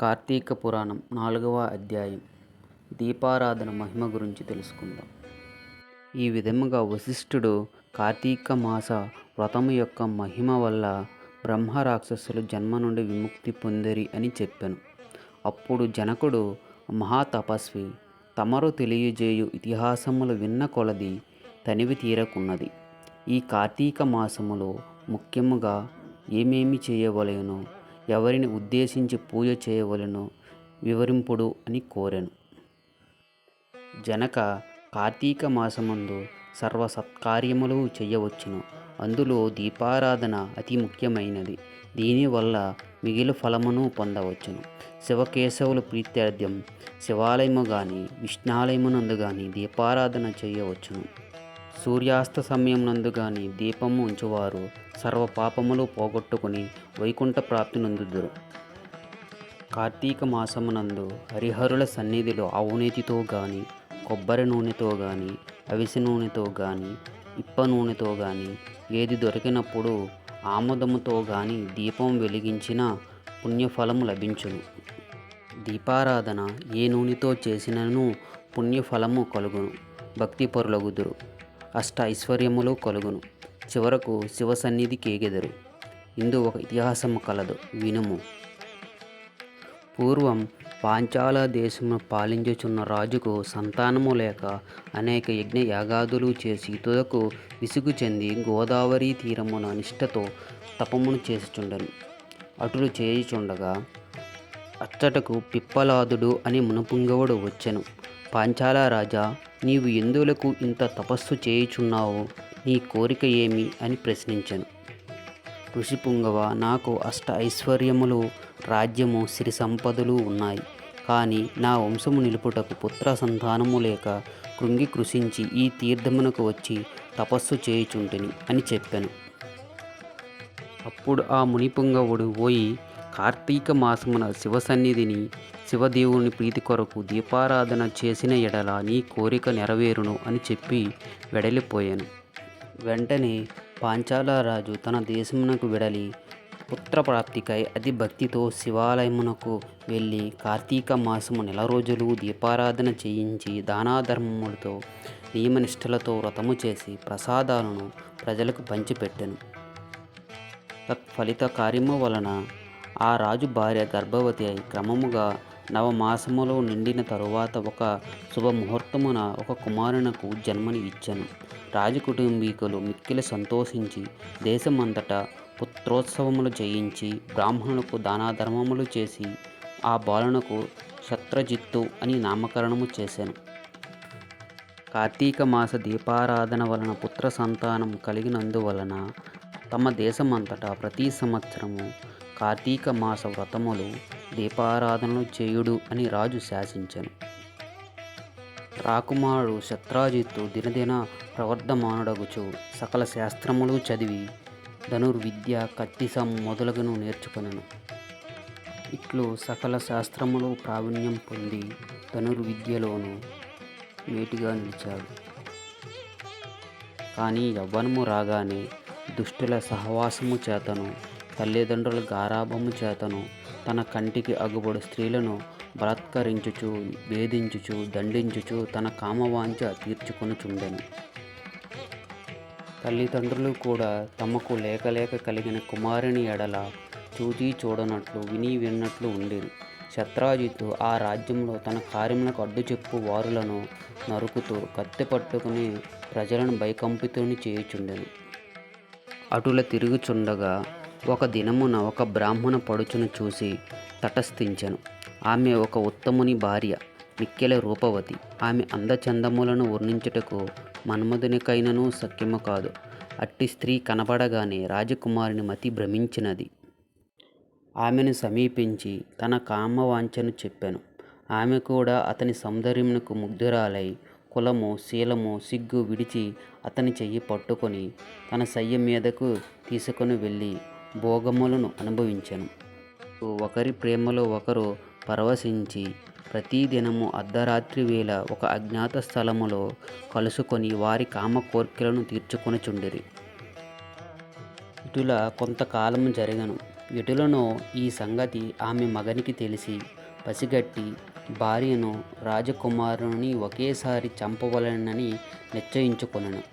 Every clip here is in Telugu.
కార్తీక పురాణం 4వ అధ్యాయం దీపారాధన మహిమ గురించి తెలుసుకుందాం. ఈ విధముగా వశిష్ఠుడు కార్తీక మాస వ్రతము యొక్క మహిమ వల్ల బ్రహ్మ రాక్షసులు జన్మ నుండి విముక్తి పొందిరి అని చెప్పాను. అప్పుడు జనకుడు, మహాతపస్వి, తమరు తెలియజేయు ఇతిహాసములు విన్న కొలది తనివి తీరకున్నది. ఈ కార్తీక మాసములో ముఖ్యముగా ఏమేమి చేయవలెనో, ఎవరిని ఉద్దేశించి పూజ చేయవలెనో వివరింపుడు అని కోరెను. జనక, కార్తీక మాసమందు సర్వ సత్కార్యములు చేయవచ్చును. అందులో దీపారాధన అతి ముఖ్యమైనది. దీనివల్ల మిగిలిన ఫలమును పొందవచ్చును. శివకేశవుల ప్రీత్యర్థం శివాలయము గాని విష్ణాలయమునందు గాని దీపారాధన చేయవచ్చును. సూర్యాస్త సమయమునందు గాని దీపము ఉంచువారు సర్వ పాపములు పోగొట్టుకుని వైకుంఠ ప్రాప్తి నొందుదురు. కార్తీక మాసమునందు హరిహరుల సన్నిధిలో ఆవునేతితో గాని, కొబ్బరి నూనెతో గాని, అవిసె నూనెతో గాని, ఇప్ప నూనెతో గాని ఏది దొరికినప్పుడు ఆముదముతో గాని దీపం వెలిగించిన పుణ్యఫలము లభించును. దీపారాధన ఏ నూనెతో చేసినను పుణ్యఫలము కలుగును. భక్తి పరులగుదురు. అష్ట ఐశ్వర్యములు కలుగును. చివరకు శివ సన్నిధి కేగెదరు. ఇందు ఒక ఇతిహాసము కలదు, వినుము. పూర్వం పాంచాల దేశమును పాలించుచున్న రాజుకు సంతానము లేక అనేక యజ్ఞ యాగాదులు చేసి తుదకు విసుగు చెంది గోదావరి తీరమున నిష్ఠతో తపమును చేసుచుండెను. అటులు చేయుచుండగా అచ్చటకు పిప్పలాదుడు అని మునపుంగవుడు వచ్చెను. పాంచాల రాజా, నీవు ఎందులకు ఇంత తపస్సు చేయుచున్నావు? నీ కోరిక ఏమి అని ప్రశ్నించెను. ఋషిపుంగవ, నాకు అష్ట ఐశ్వర్యములు, రాజ్యము, సిరి సంపదలు ఉన్నాయి. కానీ నా వంశము నిలుపుటకు పుత్ర సంతానము లేక కృంగి కృషించి ఈ తీర్థమునకు వచ్చి తపస్సు చేయుచుంటిని అని చెప్పాను. అప్పుడు ఆ మునిపుంగవుడు పోయి కార్తీక మాసమున శివసన్నిధిని శివదేవుని ప్రీతి కొరకు దీపారాధన చేసిన ఎడల నీ కోరిక నెరవేరును అని చెప్పి వెడలిపోయాను. వెంటనే పాంచాల రాజు తన దేశమునకు వెడలి పుత్రప్రాప్తికై అతి భక్తితో శివాలయమునకు వెళ్ళి కార్తీక మాసము నెల రోజులు దీపారాధన చేయించి దానాధర్మములతో నియమనిష్టలతో వ్రతము చేసి ప్రసాదాలను ప్రజలకు పంచిపెట్టెను. తత్ఫలిత కార్యము వలన ఆ రాజు భార్య గర్భవతి అయి క్రమముగా నవమాసములో నిండిన తరువాత ఒక శుభముహూర్తమున ఒక కుమారునకు జన్మని ఇచ్చెను. రాజకుటుంబీకులు మిక్కిలి సంతోషించి దేశమంతటా పుత్రోత్సవములు చేయించి బ్రాహ్మణులకు దానాధర్మములు చేసి ఆ బాలునకు శత్రజిత్తు అని నామకరణము చేశాను. కార్తీక మాస దీపారాధన వలన పుత్ర సంతానం కలిగినందువలన తమ దేశమంతటా ప్రతి సంవత్సరము కార్తీక మాస వ్రతములు దీపారాధనలు చేయుడు అని రాజు శాసించెను. రాకుమారుడు శత్రాజిత్తు దినదిన ప్రవర్ధమానుడగుచు సకల శాస్త్రములు చదివి ధనుర్విద్య, కత్తిసం మొదలగును నేర్చుకొనెను. ఇట్లు సకల శాస్త్రములు ప్రావీణ్యం పొంది ధనుర్విద్యలోను మేటిగా నిలిచాడు. కానీ యవ్వనము రాగానే దుష్టుల సహవాసము చేతను, తల్లిదండ్రుల గారాభము చేతను తన కంటికి అగుబడు స్త్రీలను బలాత్కరించుచు, వేధించుచు, దండించుచు తన కామవాంఛ తీర్చుకొనుచుండెను. తల్లిదండ్రులు కూడా తమకు లేక లేక కలిగిన కుమారుని ఎడల చూచి చూడనట్లు, విని విన్నట్లు ఉండేది. శత్రాజిత్తు ఆ రాజ్యంలో తన కార్యములకు అడ్డుచెప్పు వారులను నరుకుతూ కత్తి పట్టుకుని ప్రజలను భయకంపితుని చేయుచుండెను. అటుల తిరుగుచుండగా ఒక దినమున ఒక బ్రాహ్మణ పడుచును చూసి తటస్థించెను. ఆమె ఒక ఉత్తముని భార్య, మిక్కెల రూపవతి. ఆమె అందచందములను వర్ణించుటకు మన్మధునికైనను సఖ్యము కాదు. అట్టి స్త్రీ కనపడగానే రాజకుమారుని మతి భ్రమించినది. ఆమెను సమీపించి తన కామవాంఛను చెప్పాను. ఆమె కూడా అతని సౌందర్యమునకు ముగ్ధురాలై కులము, శీలము, సిగ్గు విడిచి అతని చెయ్యి పట్టుకొని తన శయ్య మీదకు తీసుకొని వెళ్ళి భోగములను అనుభవించెను. ఒకరి ప్రేమలో ఒకరు పరవశించి ప్రతిదినము అర్ధరాత్రి వేళ ఒక అజ్ఞాత స్థలములో కలుసుకొని వారి కామ కోర్కెలను తీర్చుకొనుచుండిరి. ఇటులా కొంతకాలము జరిగెను. ఎటులనో ఈ సంగతి ఆమె మగనికి తెలిసి పసిగట్టి భార్యను రాజకుమారుని ఒకేసారి చంపవలెనని నిశ్చయించుకొనెను.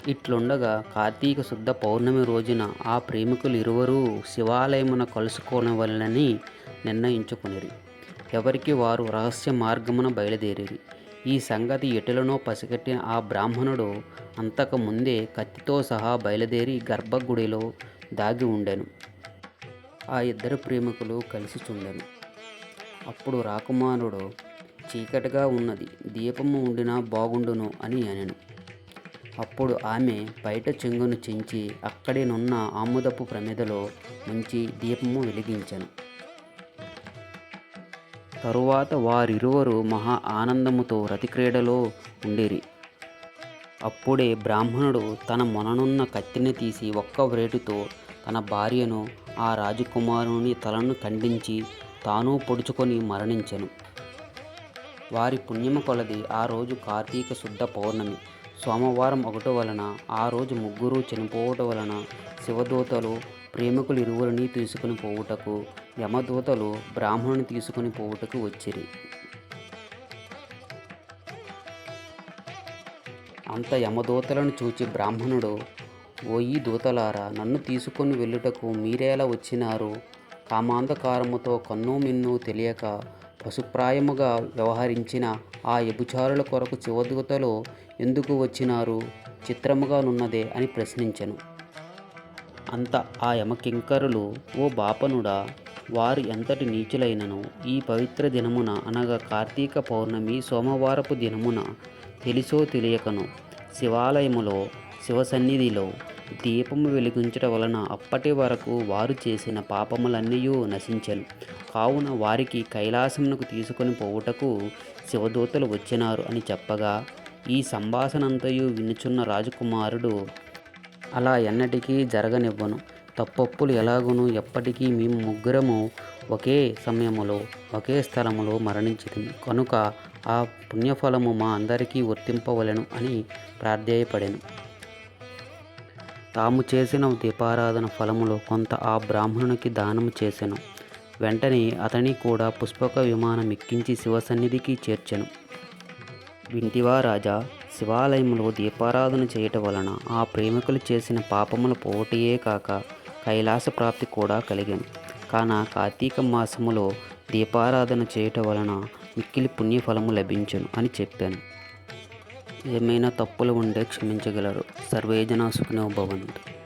ఇట్లుండగా కార్తీక శుద్ధ పౌర్ణమి రోజున ఆ ప్రేమికులిరువరూ శివాలయమున కలుసుకొనవలెనని నిర్ణయించుకొనిరి. ఎవరికి వారు రహస్య మార్గమున బయలుదేరిరి. ఈ సంగతి ఎటులనో పసిగట్టిన ఆ బ్రాహ్మణుడు అంతకు ముందే కత్తితో సహా బయలుదేరి గర్భగుడిలో దాగి ఉండెను. ఆ ఇద్దరు ప్రేమికులు కలిసి చుండెను. అప్పుడు రాకుమారుడు, చీకటిగా ఉన్నది, దీపము ఉండినా బాగుండును అని అనెను. అప్పుడు ఆమె బయట చెంగును చించి అక్కడినున్న ఆముదపు ప్రమిదలో ముంచి దీపము వెలిగించెను. తరువాత వారిరువరు మహా ఆనందముతో రతిక్రీడలో ఉండిరి. అప్పుడే బ్రాహ్మణుడు తన మొననున్న కత్తిని తీసి ఒక్క వ్రేటుతో తన భార్యను ఆ రాజకుమారుని తలను ఖండించి తాను పొడుచుకొని మరణించెను. వారి పుణ్యము కొలది ఆ రోజు కార్తీక శుద్ధ పౌర్ణమి సోమవారం ఒకటి వలన ఆ రోజు ముగ్గురు చనిపోవటం వలన శివదూతలు ప్రేమికులిరువురిని తీసుకుని పోవుటకు, యమదూతలు బ్రాహ్మణుని తీసుకుని పోవుటకు వచ్చిరి. అంత యమదూతలను చూచి బ్రాహ్మణుడు, ఓయి దూతలారా, నన్ను తీసుకొని వెళ్ళుటకు మీరేలా వచ్చినారు? కామాంధకారముతో కన్ను మిన్ను తెలియక పశుప్రాయముగా వ్యవహరించిన ఆ వ్యభిచారుల కొరకు శివదూతలు ఎందుకు వచ్చినారు? చిత్రముగా నున్నదే అని ప్రశ్నించెను. అంత ఆ యమకింకరులు, ఓ బాపనుడా, వారు ఎంతటి నీచులైనను ఈ పవిత్ర దినమున అనగా కార్తీక పౌర్ణమి సోమవారపు దినమున తెలిసో తెలియకను శివాలయములో శివసన్నిధిలో దీపము వెలిగించుట వలన అప్పటి వరకు వారు చేసిన పాపములన్నీయూ నశించెను. కావున వారికి కైలాసమునకు తీసుకొని పోవుటకు శివదూతలు వచ్చినారు అని చెప్పగా, ఈ సంభాషణంతయు వినుచున్న రాజకుమారుడు, అలా ఎన్నటికీ జరగనివ్వను. తప్పొప్పులు ఎలాగును ఎప్పటికీ మేము ముగ్గురము ఒకే సమయములో ఒకే స్థలములో మరణించితిమి కనుక ఆ పుణ్యఫలము మా అందరికీ వర్తింపవలెను అని ప్రాధేయపడెను. తాము చేసిన దీపారాధన ఫలములో కొంత ఆ బ్రాహ్మణునికి దానము చేసెను. వెంటనే అతని కూడా పుష్పక విమానం ఎక్కించి శివసన్నిధికి చేర్చెను. వింటివా రాజా, శివాలయంలో దీపారాధన చేయటం వలన ఆ ప్రేమికులు చేసిన పాపములు పోవటయే కాక కైలాస ప్రాప్తి కూడా కలిగెను. కాన కార్తీక మాసములో దీపారాధన చేయటం వలన మిక్కిలి పుణ్యఫలము లభించును అని చెప్పాను. ఏమైనా తప్పులు ఉంటే క్షమించగలరు. సర్వే జనా సుఖినో భవంతు.